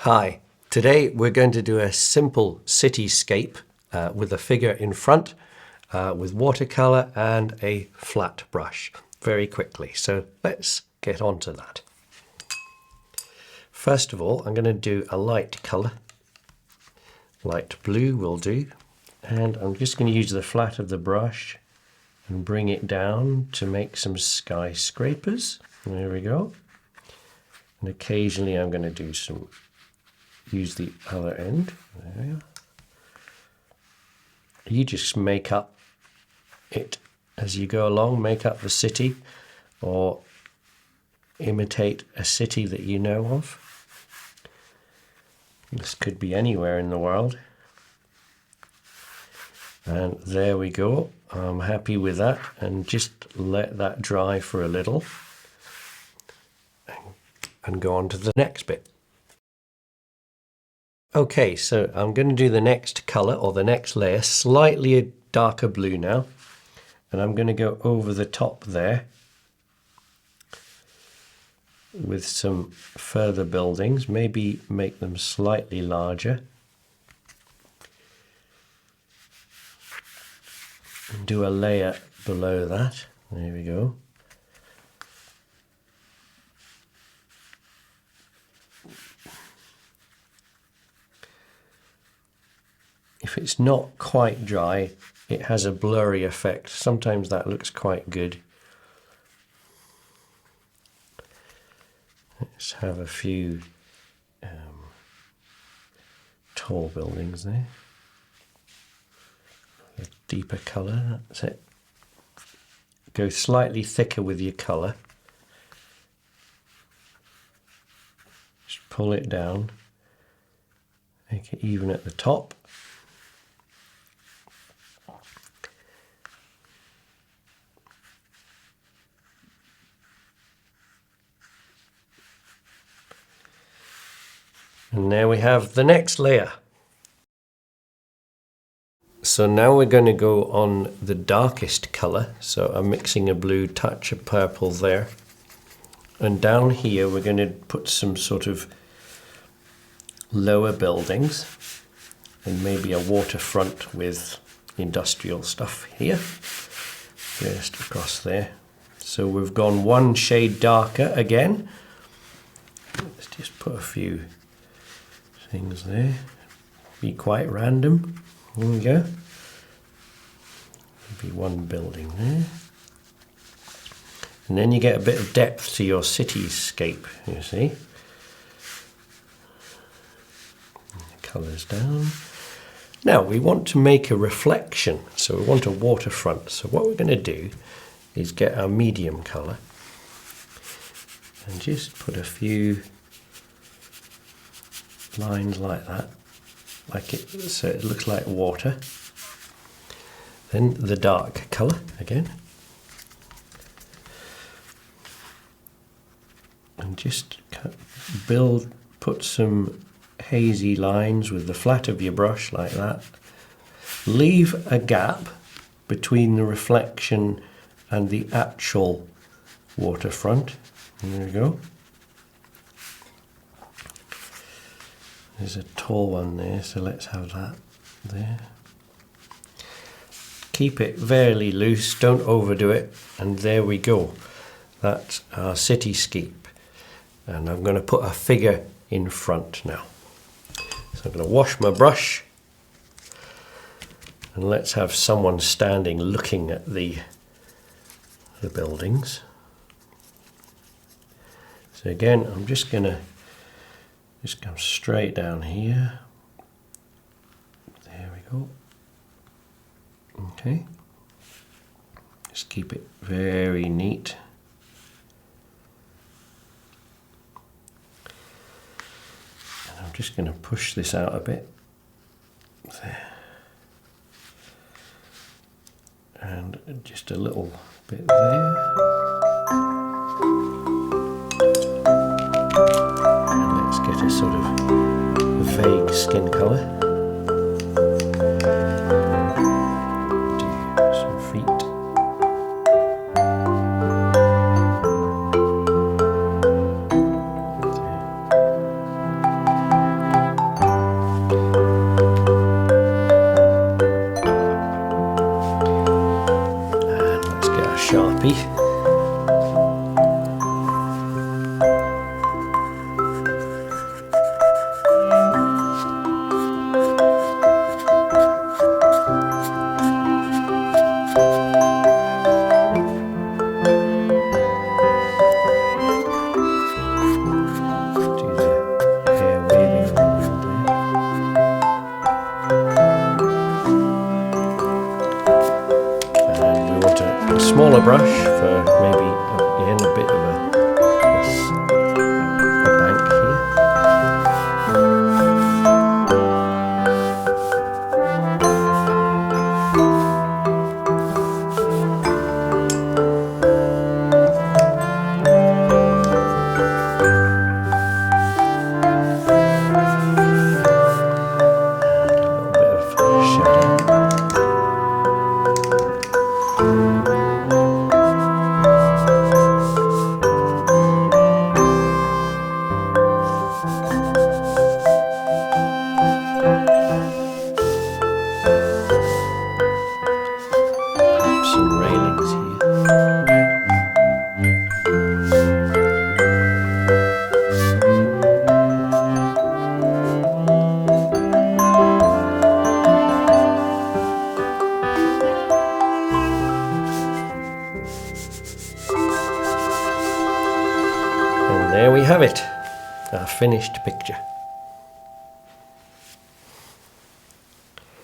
Hi, today we're going to do a simple cityscape with a figure in front with watercolour and a flat brush very quickly. So let's get on to that. First of all, I'm going to do a light colour. Light blue will do. And I'm just going to use the flat of the brush and bring it down to make some skyscrapers. There we go. And occasionally I'm going to do use the other end. There we are. You just make up it as you go along, make up the city or imitate a city that you know of. This could be anywhere in the world. And there we go. I'm happy with that, and just let that dry for a little and go on to the next bit. Okay, so I'm going to do the next colour or the next layer, slightly a darker blue now, and I'm going to go over the top there with some further buildings, maybe make them slightly larger. And do a layer below that. There we go. If it's not quite dry, it has a blurry effect. Sometimes that looks quite good. Let's have a few tall buildings there. A deeper colour, that's it. Go slightly thicker with your colour. Just pull it down. Make it even at the top. And there we have the next layer. So now we're going to go on the darkest colour. So I'm mixing a blue, touch of purple there. And down here we're going to put some sort of lower buildings and maybe a waterfront with industrial stuff here. Just across there. So we've gone one shade darker again. Let's just put a few things there. Be quite random. There we go. Maybe one building there. And then you get a bit of depth to your cityscape, you see. Colours down. Now we want to make a reflection, so we want a waterfront. So what we're going to do is get our medium colour and just put a few lines like that, so it looks like water. Then the dark colour again, and just put some hazy lines with the flat of your brush like that. Leave a gap between the reflection and the actual waterfront. And there we go. There's a tall one there, so let's have that there. Keep it fairly loose, don't overdo it, and there we go. That's our cityscape. And I'm going to put a figure in front now. So I'm going to wash my brush, and let's have someone standing looking at the buildings. So again, I'm just going to come straight down here. There we go. Okay. Just keep it very neat. And I'm just going to push this out a bit. There. And just a little bit there. Get a sort of vague skin colour. Do some feet. brush for maybe again a bit of a bank here. Some railings here. And there we have it, our finished picture.